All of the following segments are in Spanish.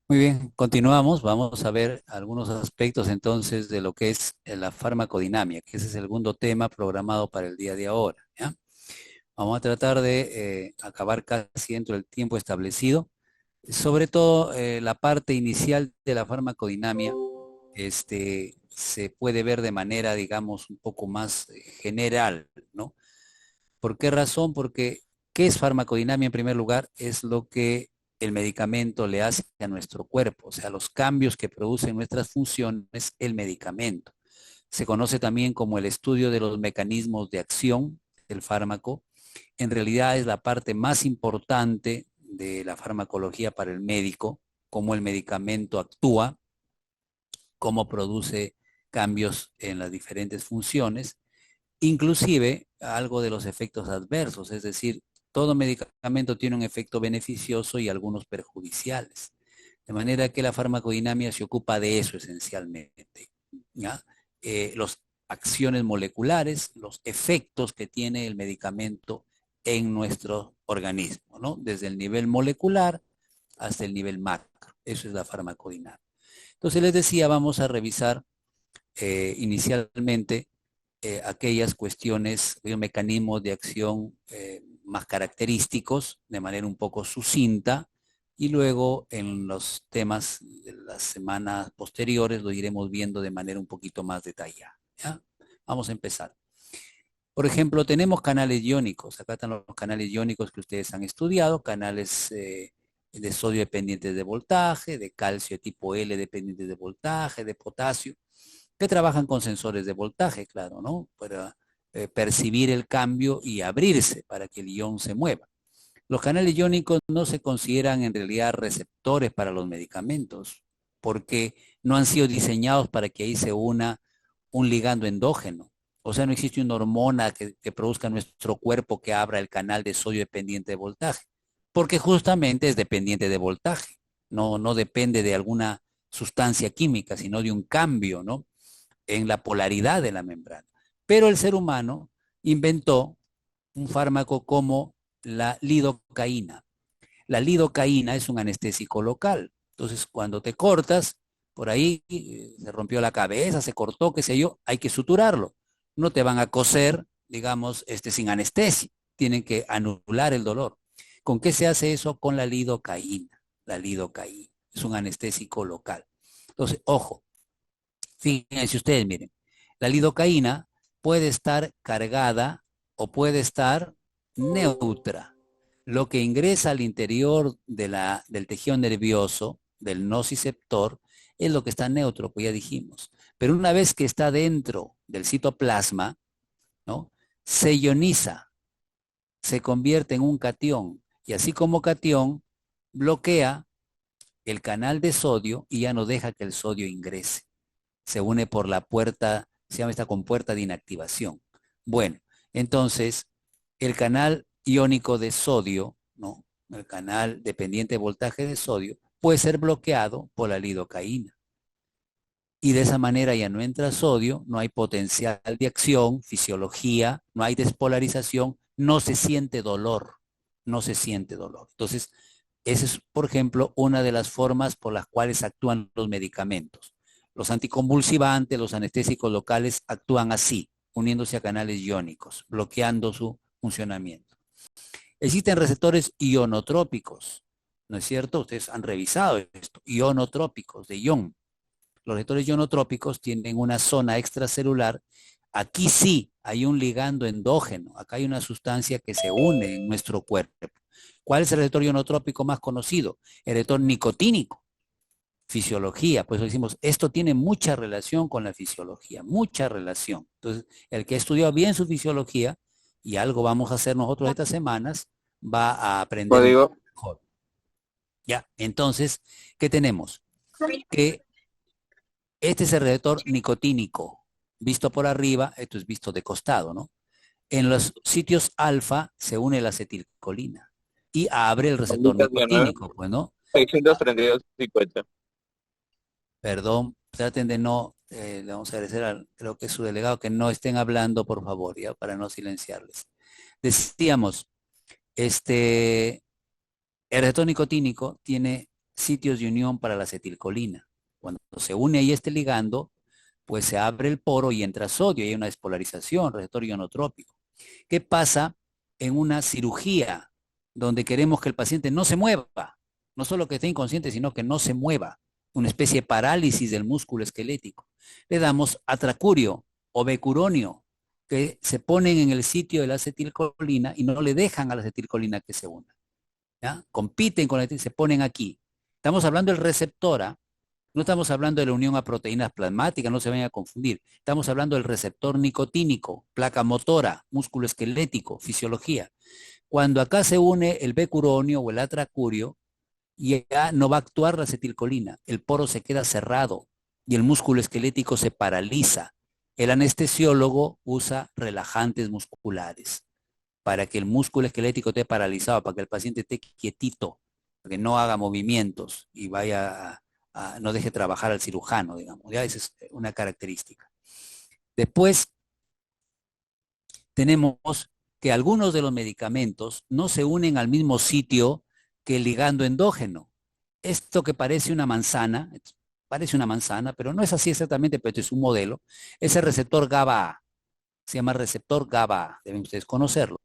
Muy bien, continuamos. Vamos a ver algunos aspectos entonces de lo que es la farmacodinámica, que ese es el segundo tema programado para el día de ahora, ¿ya? Vamos a tratar de acabar casi dentro del tiempo establecido. Sobre todo la parte inicial de la farmacodinámica se puede ver de manera, digamos, un poco más general, ¿no? ¿Por qué razón? Porque, ¿qué es farmacodinámica en primer lugar? Es lo que el medicamento le hace a nuestro cuerpo, o sea, los cambios que producen nuestras funciones el medicamento. Se conoce también como el estudio de los mecanismos de acción del fármaco. En realidad es la parte más importante de la farmacología para el médico, cómo el medicamento actúa, cómo produce cambios en las diferentes funciones, inclusive algo de los efectos adversos, es decir, todo medicamento tiene un efecto beneficioso y algunos perjudiciales. De manera que la farmacodinámica se ocupa de eso esencialmente, ¿ya? Las acciones moleculares, los efectos que tiene el medicamento en nuestro organismo, ¿no? Desde el nivel molecular hasta el nivel macro. Eso es la farmacodinámica. Entonces les decía, vamos a revisar inicialmente aquellas cuestiones, mecanismos de acción más característicos de manera un poco sucinta y luego en los temas de las semanas posteriores lo iremos viendo de manera un poquito más detallada, ¿ya? Vamos a empezar. Por ejemplo, tenemos canales iónicos. Acá están los canales iónicos que ustedes han estudiado, canales de sodio dependientes de voltaje, de calcio tipo L dependientes de voltaje, de potasio que trabajan con sensores de voltaje, claro, ¿no? Para percibir el cambio y abrirse para que el ion se mueva. Los canales iónicos no se consideran en realidad receptores para los medicamentos, porque no han sido diseñados para que ahí se una un ligando endógeno. O sea, no existe una hormona que produzca nuestro cuerpo que abra el canal de sodio dependiente de voltaje, porque justamente es dependiente de voltaje, no depende de alguna sustancia química, sino de un cambio, ¿no? En la polaridad de la membrana. Pero el ser humano inventó un fármaco como la lidocaína. La lidocaína es un anestésico local. Entonces, cuando te cortas, por ahí se rompió la cabeza, se cortó, qué sé yo, hay que suturarlo. No te van a coser, digamos, sin anestesia. Tienen que anular el dolor. ¿Con qué se hace eso? Con la lidocaína. La lidocaína es un anestésico local. Entonces, ojo, fíjense ustedes, miren, la lidocaína puede estar cargada o puede estar neutra. Lo que ingresa al interior del tejido nervioso, del nociceptor, es lo que está neutro, pues ya dijimos. Pero una vez que está dentro del citoplasma, ¿no? Se ioniza, se convierte en un catión y así como catión bloquea el canal de sodio y ya no deja que el sodio ingrese. Se une por la puerta, se llama esta compuerta de inactivación. Bueno, entonces el canal iónico de sodio, ¿no? El canal dependiente de voltaje de sodio, puede ser bloqueado por la lidocaína. Y de esa manera ya no entra sodio, no hay potencial de acción, fisiología, no hay despolarización, no se siente dolor, no se siente dolor. Entonces, esa es, por ejemplo, una de las formas por las cuales actúan los medicamentos. Los anticonvulsivantes, los anestésicos locales actúan así, uniéndose a canales iónicos, bloqueando su funcionamiento. Existen receptores ionotrópicos, ¿no es cierto? Ustedes han revisado esto, ionotrópicos de ion. Los receptores ionotrópicos tienen una zona extracelular. Aquí sí hay un ligando endógeno. Acá hay una sustancia que se une en nuestro cuerpo. ¿Cuál es el receptor ionotrópico más conocido? El receptor nicotínico. Fisiología, pues decimos, esto tiene mucha relación con la fisiología, mucha relación. Entonces, el que ha estudiado bien su fisiología, y algo vamos a hacer nosotros estas semanas, va a aprender un Código. poco mejor. Ya, entonces, ¿qué tenemos? Que este es el receptor nicotínico. Visto por arriba, esto es visto de costado, ¿no? En los sitios alfa se une la acetilcolina y abre el receptor Lucas 19, nicotínico, pues, ¿no? Ah, 632,50. perdón, traten de no, le vamos a agradecer al, creo que es su delegado, que no estén hablando, por favor, ya, para no silenciarles. Decíamos, el receptor nicotínico tiene sitios de unión para la acetilcolina. Cuando se une ahí este ligando, pues se abre el poro y entra sodio y hay una despolarización, receptor ionotrópico. ¿Qué pasa en una cirugía donde queremos que el paciente no se mueva? No solo que esté inconsciente, sino que no se mueva. Una especie de parálisis del músculo esquelético. Le damos atracurio o becuronio, que se ponen en el sitio de la acetilcolina y no le dejan a la acetilcolina que se una. ¿Ya? Compiten con la se ponen aquí. Estamos hablando del receptor, ¿ah? No estamos hablando de la unión a proteínas plasmáticas, no se vayan a confundir. Estamos hablando del receptor nicotínico, placa motora, músculo esquelético, fisiología. Cuando acá se une el becuronio o el atracurio, ya no va a actuar la acetilcolina, el poro se queda cerrado y el músculo esquelético se paraliza. El anestesiólogo usa relajantes musculares para que el músculo esquelético esté paralizado, para que el paciente esté quietito, para que no haga movimientos y no deje trabajar al cirujano, digamos. Ya esa es una característica. Después tenemos que algunos de los medicamentos no se unen al mismo sitio que el ligando endógeno. Esto que parece una manzana, pero no es así exactamente, pero es un modelo. Es el receptor GABA-A. Se llama receptor GABA-A, deben ustedes conocerlo.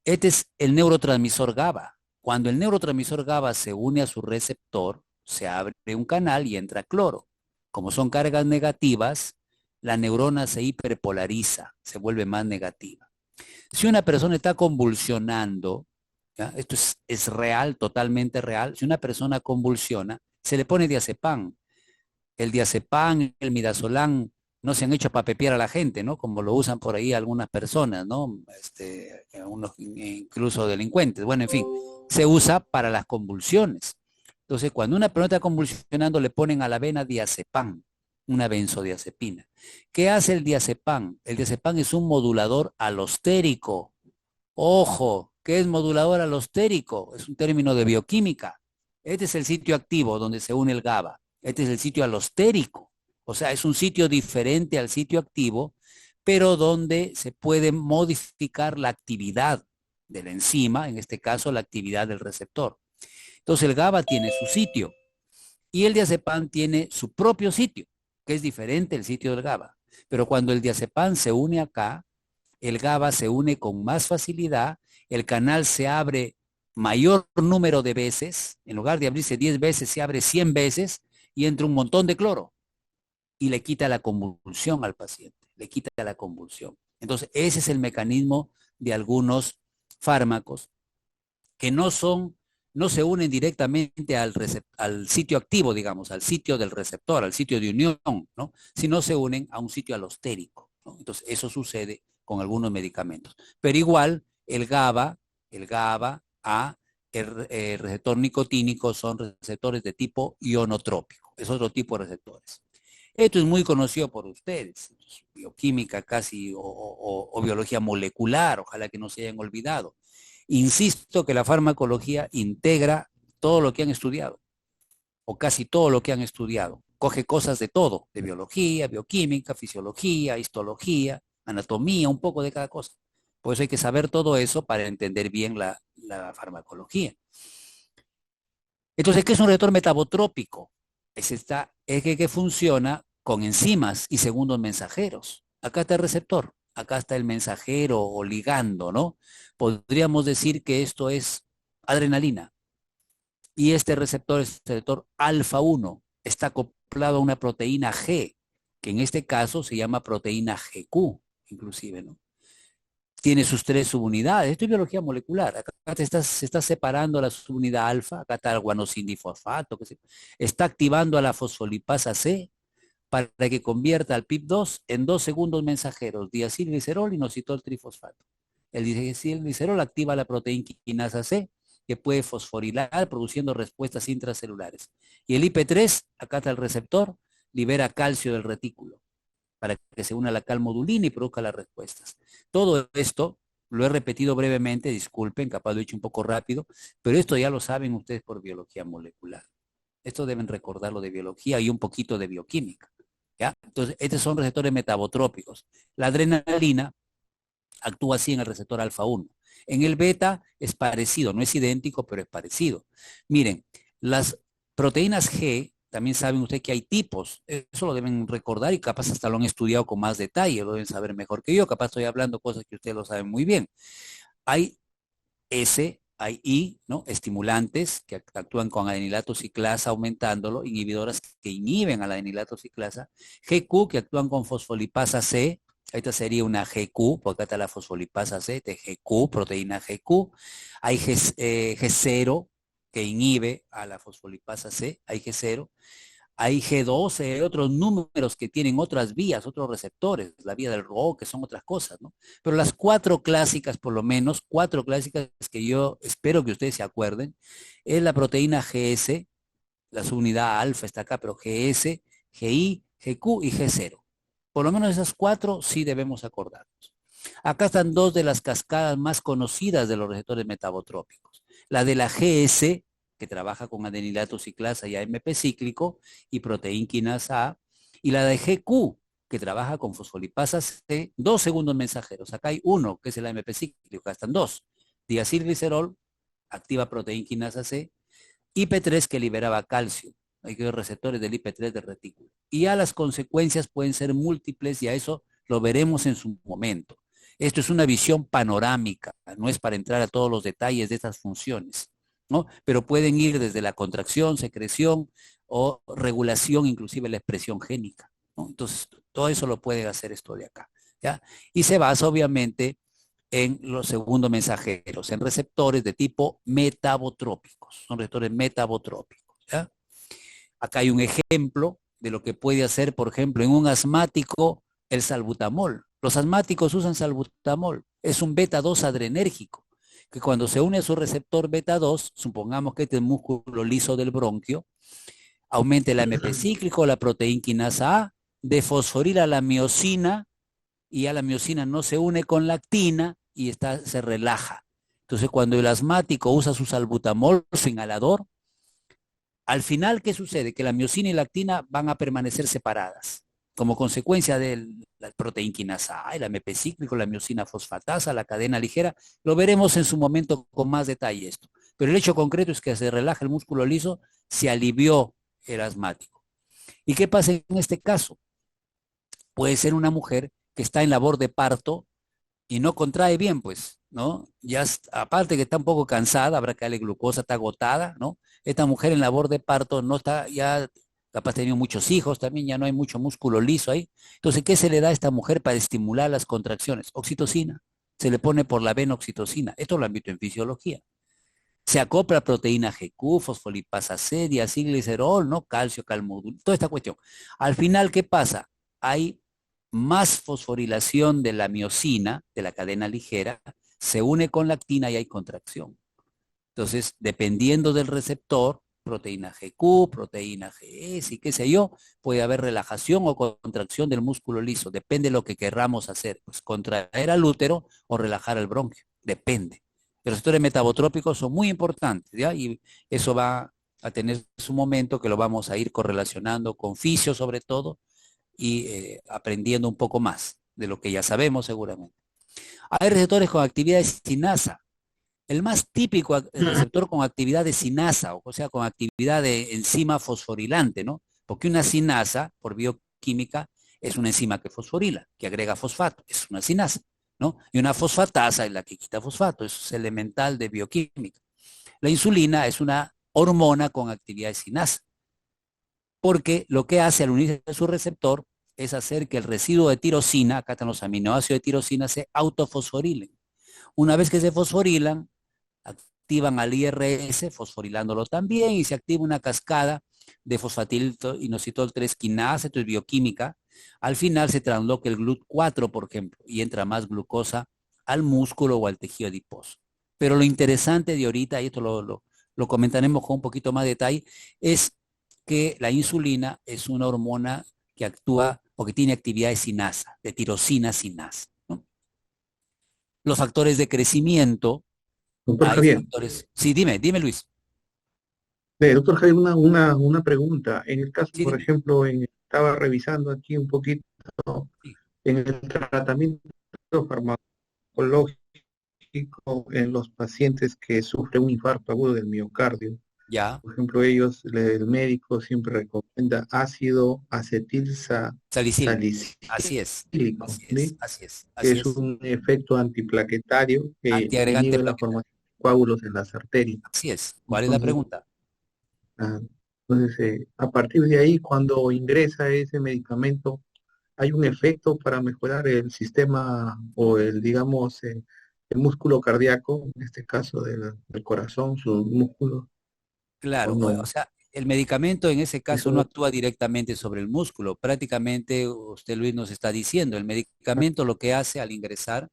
Este es el neurotransmisor GABA. Cuando el neurotransmisor GABA se une a su receptor, se abre un canal y entra cloro. Como son cargas negativas, la neurona se hiperpolariza, se vuelve más negativa. Si una persona está convulsionando, ¿ya? Esto es real, totalmente real. Si una persona convulsiona, se le pone diazepam. El diazepam, el midazolam, no se han hecho para pepear a la gente, ¿no? Como lo usan por ahí algunas personas, ¿no? Unos incluso delincuentes. Bueno, en fin, se usa para las convulsiones. Entonces, cuando una persona está convulsionando, le ponen a la vena diazepam, una benzodiazepina. ¿Qué hace el diazepam? El diazepam es un modulador alostérico. Ojo, ¿qué es modulador alostérico? Es un término de bioquímica. Este es el sitio activo donde se une el GABA. Este es el sitio alostérico. O sea, es un sitio diferente al sitio activo, pero donde se puede modificar la actividad de la enzima, en este caso la actividad del receptor. Entonces el GABA tiene su sitio y el diazepam tiene su propio sitio, que es diferente el sitio del GABA. Pero cuando el diazepam se une acá, el GABA se une con más facilidad, el canal se abre mayor número de veces, en lugar de abrirse 10 veces, se abre 100 veces y entra un montón de cloro y le quita la convulsión al paciente, le quita la convulsión. Entonces, ese es el mecanismo de algunos fármacos que no se unen directamente al sitio activo, digamos, al sitio del receptor, al sitio de unión, ¿no? Sino se unen a un sitio alostérico, ¿no? Entonces, eso sucede con algunos medicamentos. Pero igual, el GABA, el receptor nicotínico son receptores de tipo ionotrópico. Es otro tipo de receptores. Esto es muy conocido por ustedes, bioquímica casi o biología molecular, ojalá que no se hayan olvidado. Insisto que la farmacología integra todo lo que han estudiado, o casi todo lo que han estudiado. Coge cosas de todo, de biología, bioquímica, fisiología, histología, anatomía, un poco de cada cosa. Por eso hay que saber todo eso para entender bien la farmacología. Entonces, ¿qué es un receptor metabotrópico? Es que funciona con enzimas y segundos mensajeros. Acá está el receptor, acá está el mensajero o ligando, ¿no? Podríamos decir que esto es adrenalina. Y este receptor es el receptor alfa 1, está acoplado a una proteína G, que en este caso se llama proteína GQ, inclusive, ¿no? Tiene sus 3 subunidades. Esto es biología molecular. Acá se está separando la subunidad alfa, acá está el guanosinifosfato, está activando a la fosfolipasa C para que convierta al PIP2 en 2 segundos mensajeros, diacilglicerol y inositol trifosfato. El diacilglicerol activa la proteína quinasa C, que puede fosforilar produciendo respuestas intracelulares. Y el IP3, acá está el receptor, libera calcio del retículo para que se una la calmodulina y produzca las respuestas. Todo esto lo he repetido brevemente, disculpen, capaz lo he hecho un poco rápido, pero esto ya lo saben ustedes por biología molecular. Esto deben recordarlo de biología y un poquito de bioquímica. ¿Ya? Entonces, estos son receptores metabotrópicos. La adrenalina actúa así en el receptor alfa 1. En el beta es parecido, no es idéntico, pero es parecido. Miren, las Proteínas G, también saben ustedes que hay tipos, eso lo deben recordar y capaz hasta lo han estudiado con más detalle, lo deben saber mejor que yo, capaz estoy hablando cosas que ustedes lo saben muy bien. Hay hay I, ¿no? Estimulantes que actúan con adenilato ciclasa aumentándolo, inhibidoras que inhiben a la adenilato ciclasa, GQ que actúan con fosfolipasa C, esta sería una GQ, porque acá está la fosfolipasa C, de GQ, proteína GQ, hay G0 que inhibe a la fosfolipasa C, hay G0, hay G12, hay otros números que tienen otras vías, otros receptores, la vía del RO, que son otras cosas, ¿no? Pero las cuatro clásicas, por lo menos, cuatro clásicas que yo espero que ustedes se acuerden, es la proteína GS, la subunidad alfa está acá, pero GS, GI, GQ y G0. Por lo menos esas cuatro sí debemos acordarnos. Acá están dos de las cascadas más conocidas de los receptores metabotrópicos. La de la GS, que trabaja con adenilato ciclasa y AMP cíclico y proteínquinasa A, y la de GQ, que trabaja con fosfolipasas C, dos segundos mensajeros. Acá hay uno, que es el AMP cíclico, acá están dos. Diacilglicerol, activa proteínquinasa C, IP3 que liberaba calcio. Hay que ver receptores del IP3 del retículo. Y ya las consecuencias pueden ser múltiples y a eso lo veremos en su momento. Esto es una visión panorámica, no es para entrar a todos los detalles de estas funciones, ¿no? Pero pueden ir desde la contracción, secreción o regulación, inclusive la expresión génica, ¿no? Entonces, todo eso lo puede hacer esto de acá, ¿ya? Y se basa obviamente en los segundos mensajeros, en receptores de tipo metabotrópicos, son receptores metabotrópicos, ¿ya? Acá hay un ejemplo de lo que puede hacer, por ejemplo, en un asmático el salbutamol. Los asmáticos usan salbutamol, es un beta 2 adrenérgico, que cuando se une a su receptor beta 2, supongamos que este es el músculo liso del bronquio, aumenta el AMP cíclico, la proteínquinasa A, defosforila la miocina y ya la miocina no se une con la actina y se relaja. Entonces, cuando el asmático usa su salbutamol, su inhalador, al final, ¿qué sucede? Que la miocina y la actina van a permanecer separadas. Como consecuencia de la proteínquinasa A, el AMP cíclico, la miocina fosfatasa, la cadena ligera, lo veremos en su momento con más detalle esto. Pero el hecho concreto es que se relaja el músculo liso, se alivió el asmático. ¿Y qué pasa en este caso? Puede ser una mujer que está en labor de parto y no contrae bien, pues, ¿no? Ya aparte que está un poco cansada, habrá que darle glucosa, está agotada, ¿no? Esta mujer en labor de parto no está, ya capaz tenido muchos hijos también, ya no hay mucho músculo liso ahí. Entonces, ¿qué se le da a esta mujer para estimular las contracciones? Oxitocina. Se le pone por la vena oxitocina. Esto lo han visto en fisiología. Se acopla proteína GQ, fosfolipasa C, diacilglicerol, ¿no? Calcio, calmodul, toda esta cuestión. Al final, ¿qué pasa? Hay más fosforilación de la miocina, de la cadena ligera, se une con la actina y hay contracción. Entonces, dependiendo del receptor, proteína GQ, proteína GS y qué sé yo, puede haber relajación o contracción del músculo liso. Depende de lo que querramos hacer. Pues contraer al útero o relajar el bronquio. Depende. Los receptores metabotrópicos son muy importantes, ¿ya? Y eso va a tener su momento que lo vamos a ir correlacionando con fisio sobre todo y aprendiendo un poco más de lo que ya sabemos seguramente. Hay receptores con actividad de sinasa. El más típico receptor con actividad de sinasa, o sea, con actividad de enzima fosforilante, ¿no? Porque una sinasa, por bioquímica, es una enzima que fosforila, que agrega fosfato, es una sinasa, ¿no? Y una fosfatasa es la que quita fosfato, eso es elemental de bioquímica. La insulina es una hormona con actividad de sinasa, porque lo que hace al unirse a su receptor es hacer que el residuo de tirosina, acá están los aminoácidos de tirosina, se autofosforilen. Una vez que se fosforilan, activan al IRS, fosforilándolo también, y se activa una cascada de fosfatilinositol 3 quinasa, esto es bioquímica. Al final se transloca el GLUT4, por ejemplo, y entra más glucosa al músculo o al tejido adiposo. Pero lo interesante de ahorita, y esto lo comentaremos con un poquito más de detalle, es que la insulina es una hormona que actúa o que tiene actividad de sinasa, de tirosina sinasa, ¿no? Los factores de crecimiento, Doctor hay Javier, factores. Sí, dime Luis. doctor Javier, una pregunta. En el caso, Sí, por dime. ejemplo, estaba revisando aquí un poquito Sí. en el tratamiento farmacológico en los pacientes que sufren un infarto agudo del miocardio. Ya, Por ejemplo, el médico siempre recomienda ácido salicílico. salicílico, Así es, ¿sí? así es, Que así es es. un efecto antiplaquetario que Antiagregante inhibe la plaquetario. formación de coágulos en las arterias. Así es. ¿Cuál es la Entonces, pregunta? ah, a partir de ahí, cuando ingresa ese medicamento, hay un efecto para mejorar el sistema o digamos, el músculo cardíaco, en este caso del corazón, su músculo, o Claro, o no. sea, el medicamento en ese caso no Eso, actúa directamente sobre el músculo. Prácticamente, usted Luis nos está diciendo, el medicamento lo que hace al ingresar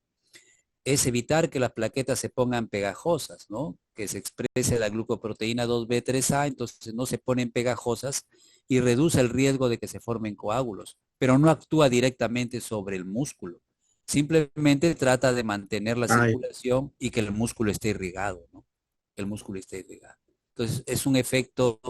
es evitar que las plaquetas se pongan pegajosas, ¿no? Que se exprese la glucoproteína 2B3A, entonces no se ponen pegajosas y reduce el riesgo de que se formen coágulos, pero no actúa directamente sobre el músculo. Simplemente trata de mantener la ay, circulación y que el músculo esté irrigado, ¿no? Que el músculo esté irrigado. Entonces, es un efecto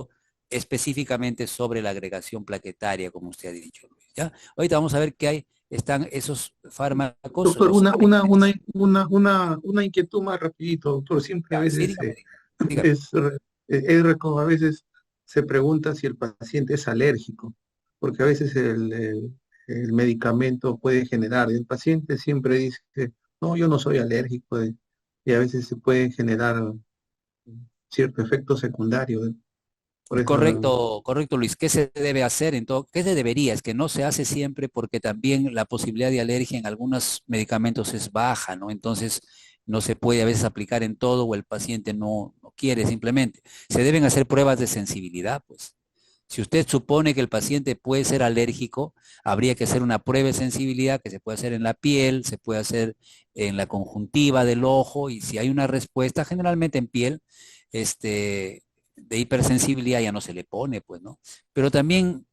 específicamente sobre la agregación plaquetaria, como usted ha dicho, Luis, ¿ya? Ahorita vamos a ver qué hay. Están esos fármacos, doctor, los ARNs. una inquietud más rapidito, doctor. Siempre a Ya, sí, veces dígame, dígame. es, a veces se pregunta si el paciente es alérgico, porque a veces el medicamento puede generar, el paciente siempre dice, no, yo no soy alérgico, y a veces se puede generar cierto efecto secundario, por eso, Correcto, correcto, Luis. ¿Qué se debe hacer? Entonces, ¿qué se debería? Es que no se hace siempre porque también la posibilidad de alergia en algunos medicamentos es baja, ¿no? Entonces, no se puede a veces aplicar en todo o el paciente no quiere simplemente. Se deben hacer pruebas de sensibilidad, pues. Si usted supone que el paciente puede ser alérgico, habría que hacer una prueba de sensibilidad que se puede hacer en la piel, se puede hacer en la conjuntiva del ojo y si hay una respuesta, generalmente en piel, de hipersensibilidad ya no se le pone, pues, ¿no? Pero también,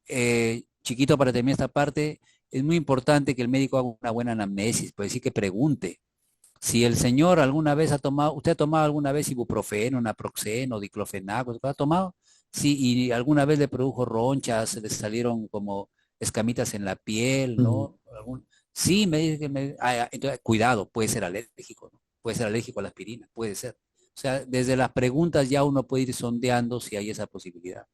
chiquito, para terminar esta parte, es muy importante que el médico haga una buena anamnesis, pues decir que pregunte. Si el señor alguna vez ha tomado, ¿usted ha tomado alguna vez ibuprofeno, naproxeno, diclofenaco? ¿Ha tomado? Sí, y alguna vez le produjo ronchas, se le salieron como escamitas en la piel, mm, ¿no? Sí, me dice que entonces, cuidado, puede ser alérgico, ¿no? Puede ser alérgico a la aspirina, puede ser. O sea, desde las preguntas ya uno puede ir sondeando si hay esa posibilidad.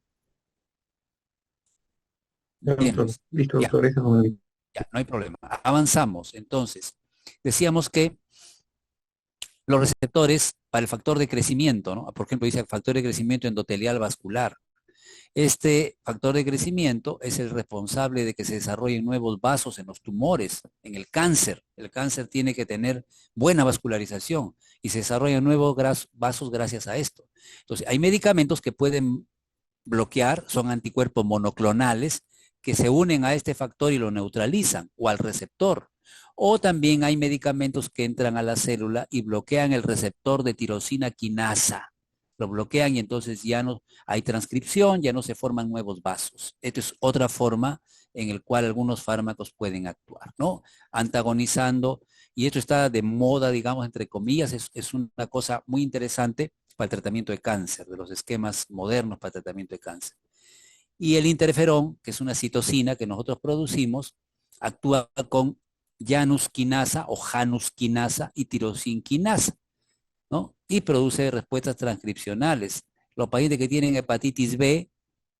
ya, Bien, doctor, Luis. listo, Ya, doctor, eso es muy bien. ya, no hay problema. Avanzamos. Entonces, decíamos que los receptores para el factor de crecimiento, ¿no? Por ejemplo, dice factor de crecimiento endotelial vascular. Este factor de crecimiento es el responsable de que se desarrollen nuevos vasos en los tumores, en el cáncer. El cáncer tiene que tener buena vascularización y se desarrollan nuevos vasos gracias a esto. Entonces, hay medicamentos que pueden bloquear, son anticuerpos monoclonales que se unen a este factor y lo neutralizan o al receptor. O también hay medicamentos que entran a la célula y bloquean el receptor de tirosina quinasa. Lo bloquean y entonces ya no hay transcripción, ya no se forman nuevos vasos. Esta es otra forma en el cual algunos fármacos pueden actuar, ¿no? Antagonizando, y esto está de moda, digamos, entre comillas, es una cosa muy interesante para el tratamiento de cáncer, de los esquemas modernos para el tratamiento de cáncer. Y el interferón, que es una citocina que nosotros producimos, actúa con Janus quinasa o Janus quinasa y tirosin quinasa, ¿no? Y produce respuestas transcripcionales. Los pacientes que tienen hepatitis B,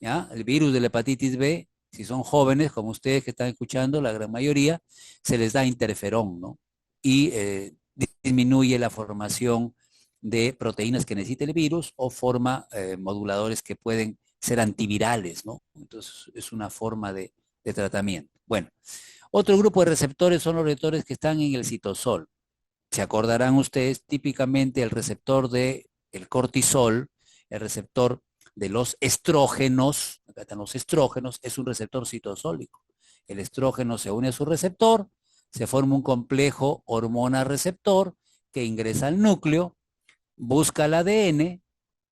¿ya? El virus de la hepatitis B, si son jóvenes, como ustedes que están escuchando, la gran mayoría, se les da interferón, ¿no? Y disminuye la formación de proteínas que necesita el virus o forma moduladores que pueden ser antivirales, ¿no? Entonces es una forma de tratamiento. Bueno, otro grupo de receptores son los receptores que están en el citosol. Se acordarán ustedes típicamente el receptor de el cortisol, el receptor de los estrógenos, acá están los estrógenos, es un receptor citosólico. El estrógeno se une a su receptor, se forma un complejo hormona-receptor que ingresa al núcleo, busca el ADN,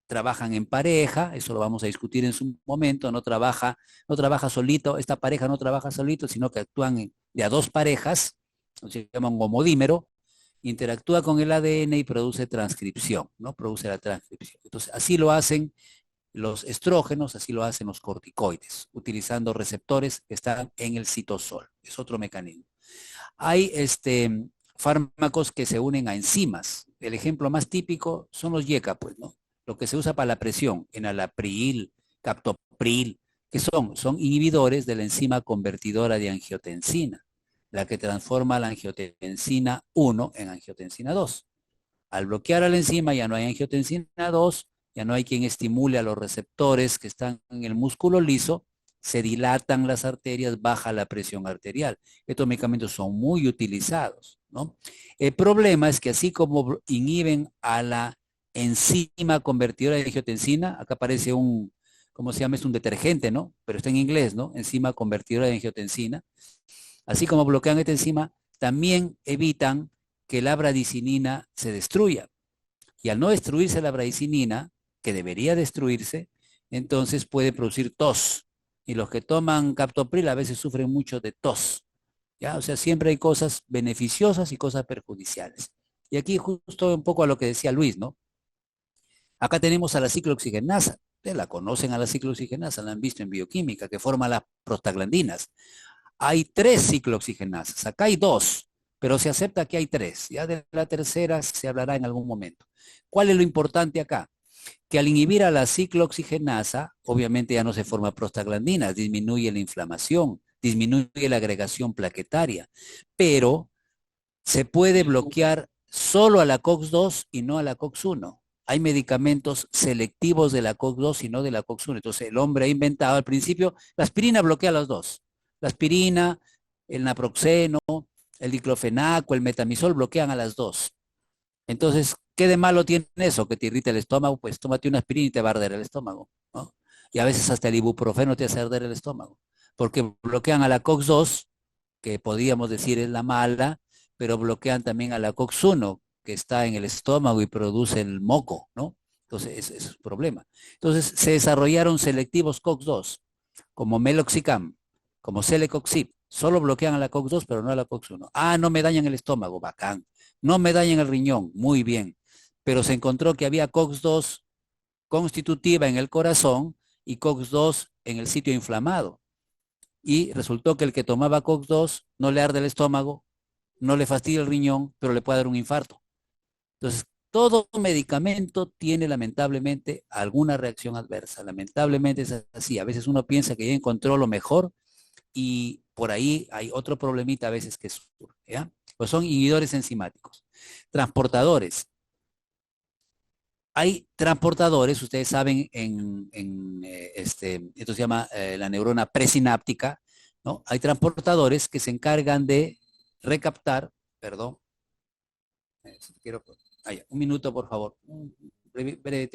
trabajan en pareja, eso lo vamos a discutir en su momento, no trabaja solito, esta pareja no trabaja solito, sino que actúan de a dos parejas, se llama un homodímero, interactúa con el ADN y produce transcripción, ¿no? Produce la transcripción. Entonces, así lo hacen los estrógenos, así lo hacen los corticoides, utilizando receptores que están en el citosol. Es otro mecanismo. Hay fármacos que se unen a enzimas. El ejemplo más típico son los YECA, pues, ¿no? lo que se usa para la presión, enalapril, captopril, que son inhibidores de la enzima convertidora de angiotensina, la que transforma la angiotensina 1 en angiotensina 2. Al bloquear a la enzima ya no hay angiotensina 2, ya no hay quien estimule a los receptores que están en el músculo liso, se dilatan las arterias, baja la presión arterial. Estos medicamentos son muy utilizados, ¿no? El problema es que así como inhiben a la enzima convertidora de angiotensina, acá aparece un, ¿cómo se llama? Es un detergente, ¿no? Pero está en inglés, ¿no? Enzima convertidora de angiotensina. Así como bloquean esta enzima, también evitan que la bradicinina se destruya. Y al no destruirse la bradicinina, que debería destruirse, entonces puede producir tos. Y los que toman captopril a veces sufren mucho de tos. ¿Ya? O sea, siempre hay cosas beneficiosas y cosas perjudiciales. Y aquí justo un poco a lo que decía Luis, ¿no? Acá tenemos a la ciclooxigenasa. Ustedes la conocen a la ciclooxigenasa, la han visto en bioquímica, que forma las prostaglandinas. Hay 3 ciclooxigenasas, acá hay 2, pero se acepta que hay 3. Ya de la tercera se hablará en algún momento. ¿Cuál es lo importante acá? Que al inhibir a la ciclooxigenasa, obviamente ya no se forma prostaglandinas, disminuye la inflamación, disminuye la agregación plaquetaria, pero se puede bloquear solo a la COX-2 y no a la COX-1. Hay medicamentos selectivos de la COX-2 y no de la COX-1. Entonces el hombre ha inventado al principio, la aspirina bloquea las dos. La aspirina, el naproxeno, el diclofenaco, el metamizol bloquean a las dos. Entonces, ¿qué de malo tiene eso? Que te irrita el estómago, pues tómate una aspirina y te va a arder el estómago, ¿no? Y a veces hasta el ibuprofeno te hace arder el estómago, porque bloquean a la COX-2, que podríamos decir es la mala, pero bloquean también a la COX-1, que está en el estómago y produce el moco, ¿no? Entonces, ese es un problema. Entonces, se desarrollaron selectivos COX-2, como Meloxicam, como Celecoxib. Solo bloquean a la COX-2, pero no a la COX-1. Ah, no me dañan el estómago, bacán. No me dañan el riñón, muy bien. Pero se encontró que había COX-2 constitutiva en el corazón y COX-2 en el sitio inflamado. Y resultó que el que tomaba COX-2 no le arde el estómago, no le fastidia el riñón, pero le puede dar un infarto. Entonces, todo medicamento tiene lamentablemente alguna reacción adversa. Lamentablemente es así. A veces uno piensa que ya encontró lo mejor y por ahí hay otro problemita a veces que surge, ¿ya? Pues son inhibidores enzimáticos. Transportadores. Hay transportadores, ustedes saben, esto se llama la neurona presináptica, ¿no? Hay transportadores que se encargan de recaptar, perdón, quiero, un minuto por favor, breve,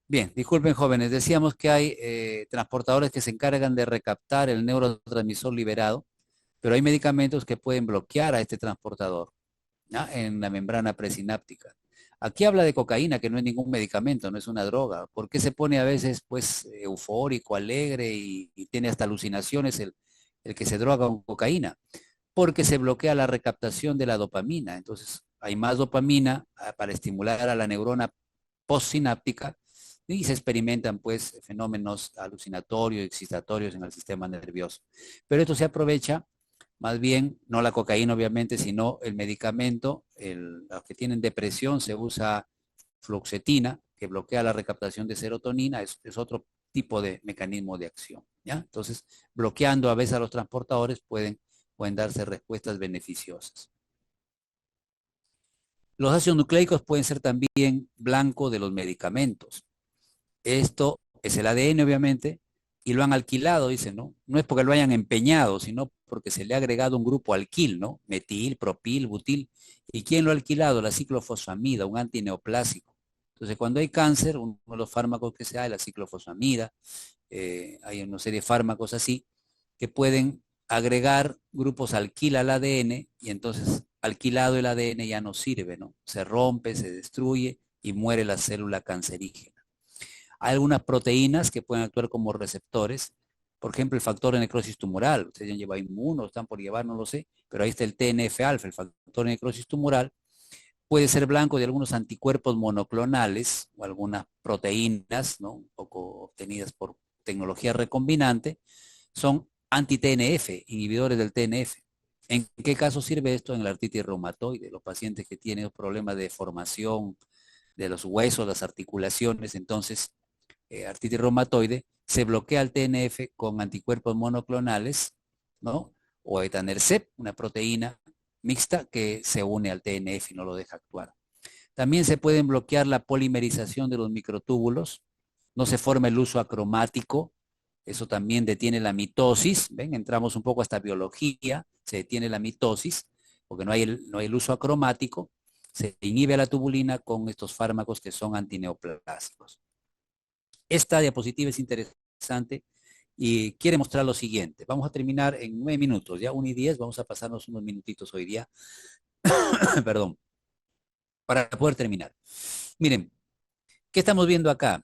Bien, disculpen jóvenes, decíamos que hay transportadores que se encargan de recaptar el neurotransmisor liberado, pero hay medicamentos que pueden bloquear a este transportador, ¿ya? En la membrana presináptica. Aquí habla de cocaína, que no es ningún medicamento, no es una droga. ¿Por qué se pone a veces pues eufórico, alegre y tiene hasta alucinaciones el que se droga con cocaína? porque se bloquea la recaptación de la dopamina. Entonces, hay más dopamina para estimular a la neurona postsináptica y se experimentan pues fenómenos alucinatorios y excitatorios en el sistema nervioso. Pero esto se aprovecha más bien, no la cocaína obviamente, sino el medicamento. Los que tienen depresión se usa fluoxetina, que bloquea la recaptación de serotonina, es otro tipo de mecanismo de acción. ¿Ya? Entonces, bloqueando a veces a los transportadores pueden darse respuestas beneficiosas. Los ácidos nucleicos pueden ser también blanco de los medicamentos. Esto es el ADN, obviamente, y lo han alquilado, dicen, ¿no? No es porque lo hayan empeñado, sino porque se le ha agregado un grupo alquil, ¿no? Metil, propil, butil. ¿Y quién lo ha alquilado? La ciclofosfamida, un antineoplásico. Entonces, cuando hay cáncer, uno de los fármacos que se da es la ciclofosfamida. Hay una serie de fármacos así que pueden agregar grupos alquil al ADN y entonces alquilado el ADN ya no sirve, ¿no? Se rompe, se destruye y muere la célula cancerígena. Hay algunas proteínas que pueden actuar como receptores, por ejemplo, el factor de necrosis tumoral. Ustedes ya llevan inmuno, están por llevar, no lo sé, pero ahí está el TNF-alfa, el factor de necrosis tumoral. Puede ser blanco de algunos anticuerpos monoclonales o algunas proteínas, ¿no? Un poco obtenidas por tecnología recombinante. Son anti-TNF, inhibidores del TNF. ¿En qué caso sirve esto? En la artritis reumatoide, los pacientes que tienen problemas de formación de los huesos, las articulaciones, entonces artritis reumatoide, se bloquea el TNF con anticuerpos monoclonales, ¿no? O etanercept, una proteína mixta que se une al TNF y no lo deja actuar. También se pueden bloquear la polimerización de los microtúbulos, no se forma el uso acromático, eso también detiene la mitosis, ¿ven? Entramos un poco hasta biología, se detiene la mitosis, porque no hay el uso acromático, se inhibe la tubulina con estos fármacos que son antineoplásicos. Esta diapositiva es interesante y quiere mostrar lo siguiente. Vamos a terminar en 9 minutos, ya 1:10, vamos a pasarnos unos minutitos hoy día, perdón, para poder terminar. Miren, ¿qué estamos viendo acá?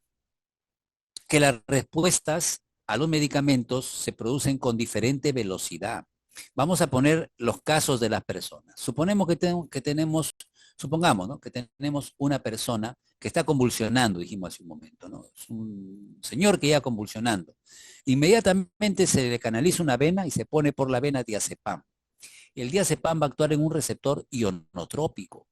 Que las respuestas a los medicamentos se producen con diferente velocidad. Vamos a poner los casos de las personas. Supongamos, ¿no? Que tenemos una persona que está convulsionando, dijimos hace un momento, ¿no? Es un señor que ya convulsionando. Inmediatamente se le canaliza una vena y se pone por la vena diazepam. El diazepam va a actuar en un receptor ionotrópico.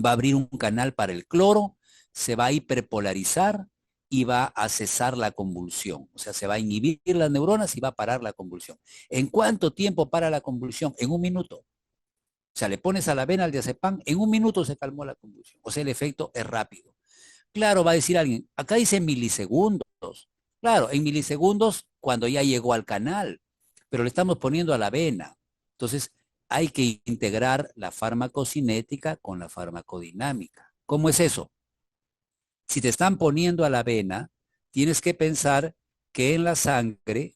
Va a abrir un canal para el cloro, se va a hiperpolarizar y va a cesar la convulsión. O sea, se va a inhibir las neuronas y va a parar la convulsión. ¿En cuánto tiempo para la convulsión? En 1 minuto. O sea, le pones a la vena el diazepam, en 1 minuto se calmó la convulsión. O sea, el efecto es rápido. Claro, va a decir alguien, acá dice milisegundos. Claro, en milisegundos cuando ya llegó al canal, pero le estamos poniendo a la vena. Entonces, hay que integrar la farmacocinética con la farmacodinámica. ¿Cómo es eso? Si te están poniendo a la vena, tienes que pensar que en la sangre,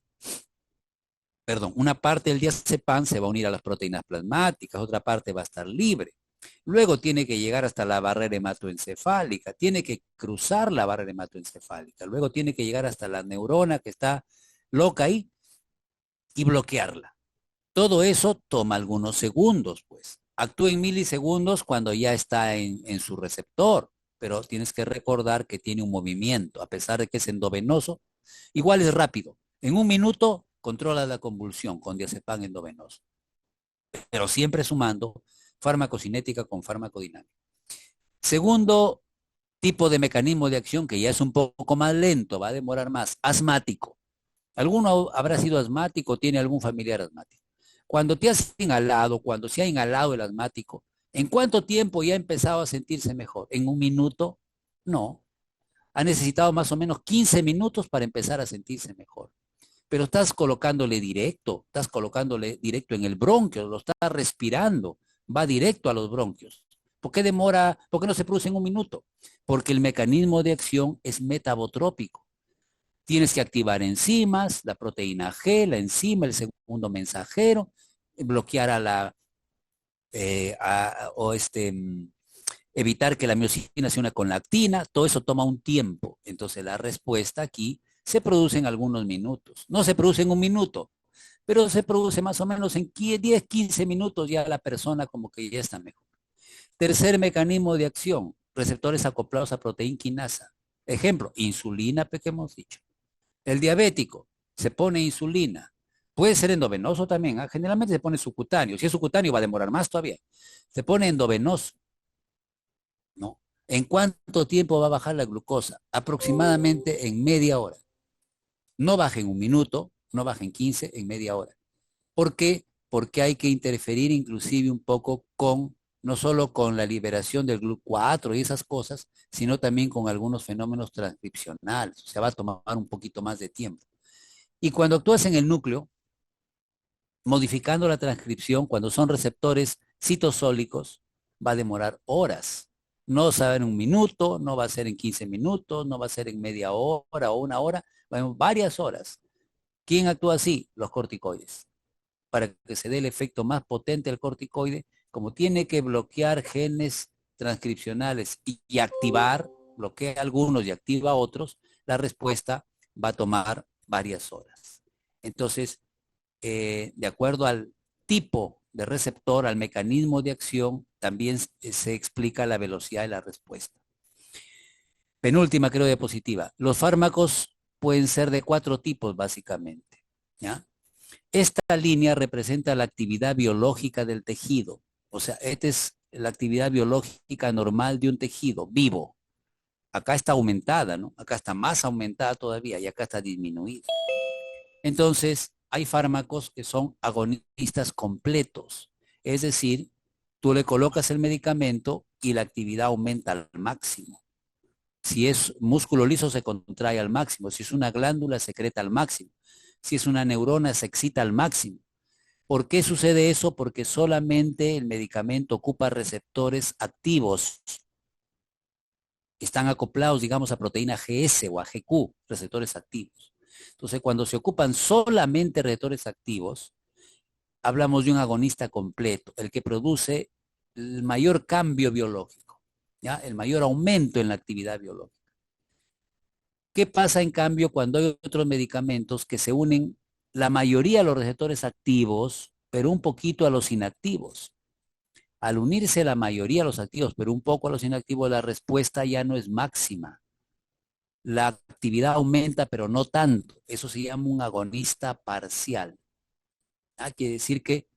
perdón, una parte del diazepam se va a unir a las proteínas plasmáticas, otra parte va a estar libre. Luego tiene que llegar hasta la barrera hematoencefálica, tiene que cruzar la barrera hematoencefálica, luego tiene que llegar hasta la neurona que está loca ahí y bloquearla. Todo eso toma algunos segundos, pues. Actúa en milisegundos cuando ya está en su receptor, pero tienes que recordar que tiene un movimiento, a pesar de que es endovenoso, igual es rápido. En 1 minuto controla la convulsión con diazepam endovenoso, pero siempre sumando farmacocinética con farmacodinámica. Segundo tipo de mecanismo de acción que ya es un poco más lento, va a demorar más, asmático. ¿Alguno habrá sido asmático, tiene algún familiar asmático? Cuando te has inhalado, cuando se ha inhalado el asmático, ¿en cuánto tiempo ya ha empezado a sentirse mejor? ¿En 1 minuto? No. Ha necesitado más o menos 15 minutos para empezar a sentirse mejor. Pero estás colocándole directo en el bronquio, lo estás respirando, va directo a los bronquios. ¿Por qué demora? ¿Por qué no se produce en 1 minuto? Porque el mecanismo de acción es metabotrópico. Tienes que activar enzimas, la proteína G, la enzima, el segundo mensajero, bloquear evitar que la miosina se una con la actina, todo eso toma un tiempo. Entonces la respuesta aquí se produce en algunos minutos. No se produce en 1 minuto, pero se produce más o menos en 10, 15 minutos ya la persona como que ya está mejor. Tercer mecanismo de acción, receptores acoplados a proteína quinasa. Ejemplo, insulina que hemos dicho. El diabético se pone insulina. Puede ser endovenoso también. Generalmente se pone subcutáneo. Si es subcutáneo va a demorar más todavía. Se pone endovenoso, ¿no? ¿En cuánto tiempo va a bajar la glucosa? Aproximadamente en media hora. No baja en un minuto, no baja en 15, en media hora. ¿Por qué? Porque hay que interferir inclusive un poco con, no solo con la liberación del GLUT4 y esas cosas, sino también con algunos fenómenos transcripcionales. O sea, va a tomar un poquito más de tiempo. Y cuando actúas en el núcleo, modificando la transcripción, cuando son receptores citosólicos, va a demorar horas. No va a ser en un minuto, no va a ser en 15 minutos, no va a ser en media hora o una hora, varias horas. ¿Quién actúa así? Los corticoides. Para que se dé el efecto más potente del corticoide, como tiene que bloquear genes transcripcionales y activar, bloquea algunos y activa otros, la respuesta va a tomar varias horas. Entonces, de acuerdo al tipo de receptor, al mecanismo de acción, también se explica la velocidad de la respuesta. Penúltima, creo, diapositiva. Los fármacos pueden ser de 4 tipos, básicamente. ¿Ya? Esta línea representa la actividad biológica del tejido. O sea, esta es la actividad biológica normal de un tejido vivo. Acá está aumentada, ¿no? Acá está más aumentada todavía y acá está disminuida. Entonces, hay fármacos que son agonistas completos. Es decir, tú le colocas el medicamento y la actividad aumenta al máximo. Si es músculo liso, se contrae al máximo. Si es una glándula, secreta al máximo. Si es una neurona, se excita al máximo. ¿Por qué sucede eso? Porque solamente el medicamento ocupa receptores activos. Están acoplados, digamos, a proteína GS o a GQ, receptores activos. Entonces, cuando se ocupan solamente receptores activos, hablamos de un agonista completo, el que produce el mayor cambio biológico, ¿ya? El mayor aumento en la actividad biológica. ¿Qué pasa en cambio cuando hay otros medicamentos que se unen la mayoría a los receptores activos, pero un poquito a los inactivos? Al unirse la mayoría a los activos, pero un poco a los inactivos, la respuesta ya no es máxima. La actividad aumenta, pero no tanto. Eso se llama un agonista parcial. Quiere decir que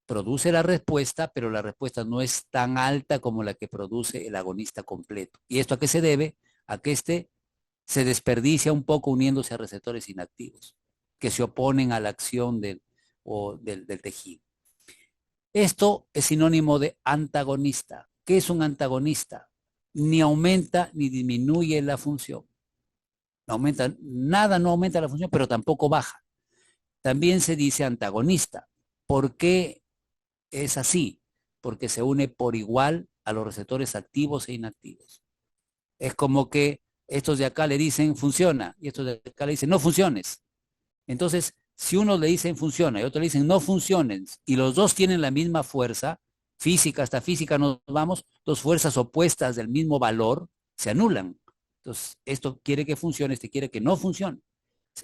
produce la respuesta, pero la respuesta no es tan alta como la que produce el agonista completo. ¿Y esto a qué se debe? A que este se desperdicia un poco uniéndose a receptores inactivos que se oponen a la acción del tejido. Esto es sinónimo de antagonista. ¿Qué es un antagonista? Ni aumenta ni disminuye la función. No aumenta, nada no aumenta la función, pero tampoco baja. También se dice antagonista. ¿Por qué es así? Porque se une por igual a los receptores activos e inactivos. Es como que estos de acá le dicen funciona y estos de acá le dicen no funciones. Entonces, si uno le dicen funciona y otro le dicen no funcionen y los dos tienen la misma fuerza física, hasta física nos vamos, dos fuerzas opuestas del mismo valor se anulan. Entonces, esto quiere que funcione, este quiere que no funcione.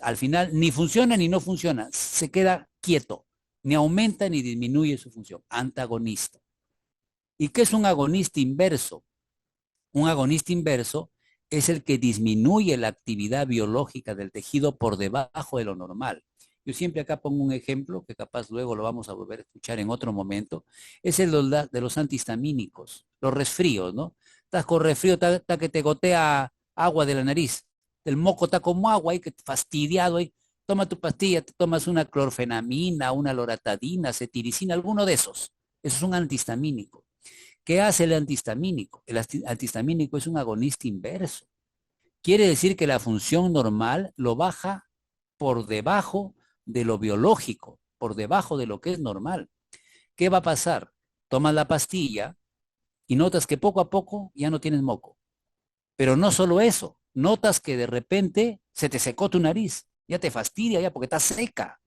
Al final, ni funciona ni no funciona, se queda quieto, ni aumenta ni disminuye su función, antagonista. ¿Y qué es un agonista inverso? Un agonista inverso es el que disminuye la actividad biológica del tejido por debajo de lo normal. Yo siempre acá pongo un ejemplo que capaz luego lo vamos a volver a escuchar en otro momento. Es el de los antihistamínicos, los resfríos, ¿no? Estás con resfrío, está que te gotea agua de la nariz. El moco está como agua ahí, que fastidiado ahí. Toma tu pastilla, te tomas una clorfenamina, una loratadina, cetiricina, alguno de esos. Eso es un antihistamínico. ¿Qué hace el antihistamínico? El antihistamínico es un agonista inverso. Quiere decir que la función normal lo baja por debajo de lo biológico, por debajo de lo que es normal. ¿Qué va a pasar? Tomas la pastilla y notas que poco a poco ya no tienes moco. Pero no solo eso, notas que de repente se te secó tu nariz, ya te fastidia ya porque está seca.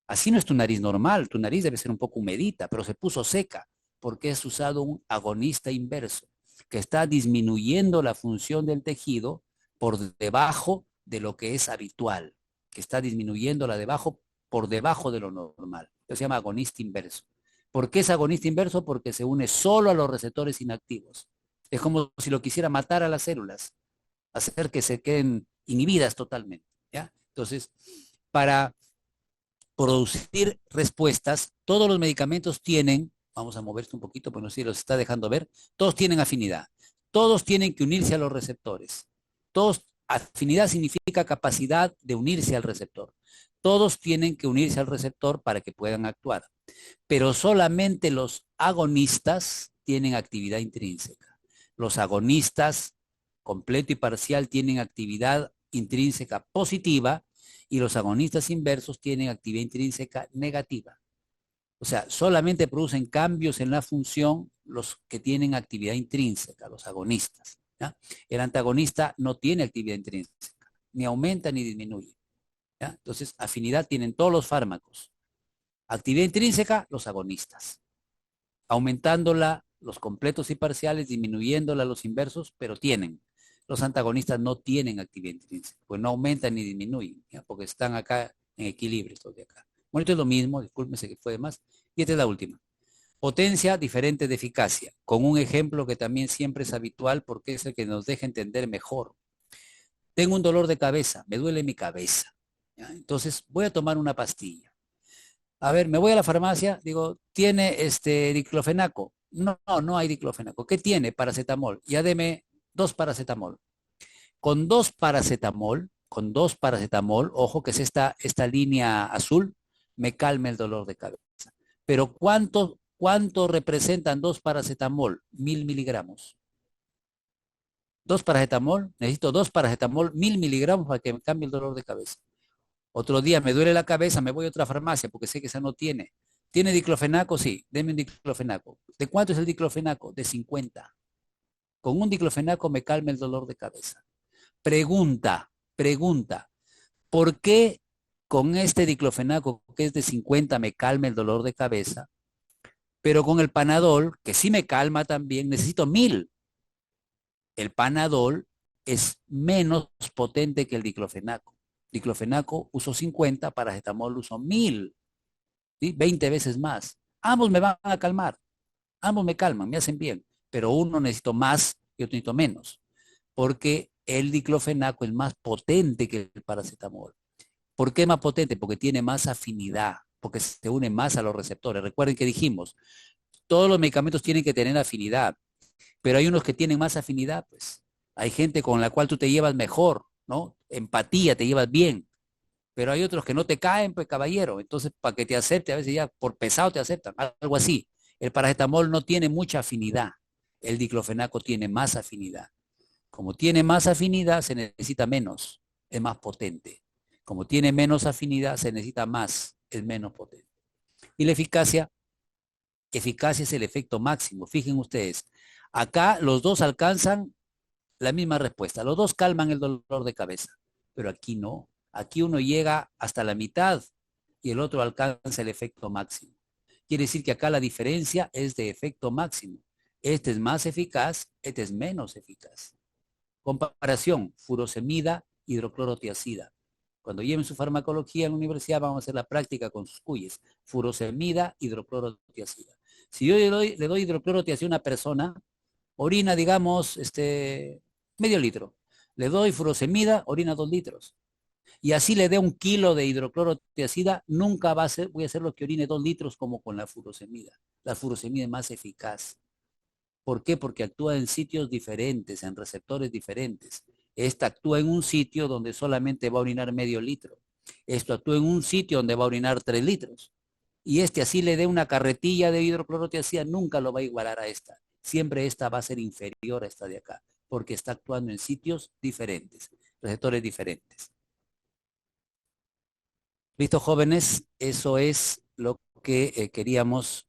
Así no es tu nariz normal, tu nariz debe ser un poco humedita, pero se puso seca porque es usado un agonista inverso que está disminuyendo la función del tejido por debajo de lo que es habitual, que está disminuyéndola debajo por debajo de lo normal. Eso se llama agonista inverso. ¿Por qué es agonista inverso? Porque se une solo a los receptores inactivos. Es como si lo quisiera matar a las células, hacer que se queden inhibidas totalmente. ¿Ya? Entonces, para producir respuestas, todos los medicamentos tienen, vamos a moverse un poquito, porque no sé si los está dejando ver, todos tienen afinidad. Todos tienen que unirse a los receptores. Todos, afinidad significa capacidad de unirse al receptor. Todos tienen que unirse al receptor para que puedan actuar. Pero solamente los agonistas tienen actividad intrínseca. Los agonistas, completo y parcial, tienen actividad intrínseca positiva y los agonistas inversos tienen actividad intrínseca negativa. O sea, solamente producen cambios en la función los que tienen actividad intrínseca, los agonistas. ¿Ya? El antagonista no tiene actividad intrínseca, ni aumenta ni disminuye. ¿Ya? Entonces, afinidad tienen todos los fármacos. Actividad intrínseca, los agonistas. Aumentándola los completos y parciales, disminuyéndola los inversos, pero tienen. Los antagonistas no tienen actividad intrínseca, pues no aumentan ni disminuyen, ¿ya? Porque están acá en equilibrio estos de acá. Bueno, esto es lo mismo, discúlpense que fue de más. Y esta es la última. Potencia diferente de eficacia, con un ejemplo que también siempre es habitual porque es el que nos deja entender mejor. Tengo un dolor de cabeza, me duele mi cabeza. ¿Ya? Entonces voy a tomar una pastilla. A ver, me voy a la farmacia, digo, ¿tiene diclofenaco? No, no hay diclofenaco. ¿Qué tiene? Paracetamol. Ya deme 2 paracetamol. Con dos paracetamol, ojo que es esta línea azul, me calma el dolor de cabeza. Pero ¿cuánto representan 2 paracetamol? 1000 miligramos. 2 paracetamol, necesito 2 paracetamol, 1000 miligramos para que me cambie el dolor de cabeza. Otro día me duele la cabeza, me voy a otra farmacia porque sé que esa no tiene. ¿Tiene diclofenaco? Sí, deme un diclofenaco. ¿De cuánto es el diclofenaco? De 50. Con un diclofenaco me calma el dolor de cabeza. Pregunta, ¿por qué con este diclofenaco que es de 50 me calma el dolor de cabeza? Pero con el Panadol, que sí me calma también, necesito 1000. El Panadol es menos potente que el diclofenaco. Diclofenaco uso 50, paracetamol uso 1000, ¿sí? 20 veces más. Ambos me van a calmar, ambos me calman, me hacen bien, pero uno necesito más y otro necesito menos, porque el diclofenaco es más potente que el paracetamol. ¿Por qué es más potente? Porque tiene más afinidad, porque se une más a los receptores. Recuerden que dijimos, todos los medicamentos tienen que tener afinidad, pero hay unos que tienen más afinidad, pues. Hay gente con la cual tú te llevas mejor, ¿no? Empatía, te llevas bien, pero hay otros que no te caen, pues caballero. Entonces, para que te acepte, a veces ya por pesado te aceptan, algo así. El paracetamol no tiene mucha afinidad, el diclofenaco tiene más afinidad. Como tiene más afinidad, se necesita menos, es más potente. Como tiene menos afinidad, se necesita más, es menos potente. Y la eficacia es el efecto máximo. Fíjense ustedes, acá los dos alcanzan la misma respuesta. Los dos calman el dolor de cabeza, pero aquí no. Aquí uno llega hasta la mitad y el otro alcanza el efecto máximo. Quiere decir que acá la diferencia es de efecto máximo. Este es más eficaz, este es menos eficaz. Comparación, furosemida, hidroclorotiazida. Cuando lleven su farmacología en la universidad vamos a hacer la práctica con sus cuyes. Furosemida, hidroclorotiazida. Si yo le doy hidroclorotiazida a una persona, orina, digamos, medio litro. Le doy furosemida, orina 2 litros. Y así le dé 1 kilo de hidroclorotiazida, nunca voy a hacer lo que orine 2 litros como con la furosemida. La furosemida es más eficaz. ¿Por qué? Porque actúa en sitios diferentes, en receptores diferentes. Esta actúa en un sitio donde solamente va a orinar medio litro. Esto actúa en un sitio donde va a orinar 3 litros. Y así le dé una carretilla de hidroclorotiazida, nunca lo va a igualar a esta. Siempre esta va a ser inferior a esta de acá, porque está actuando en sitios diferentes, receptores diferentes. ¿Listo, jóvenes? Eso es lo que queríamos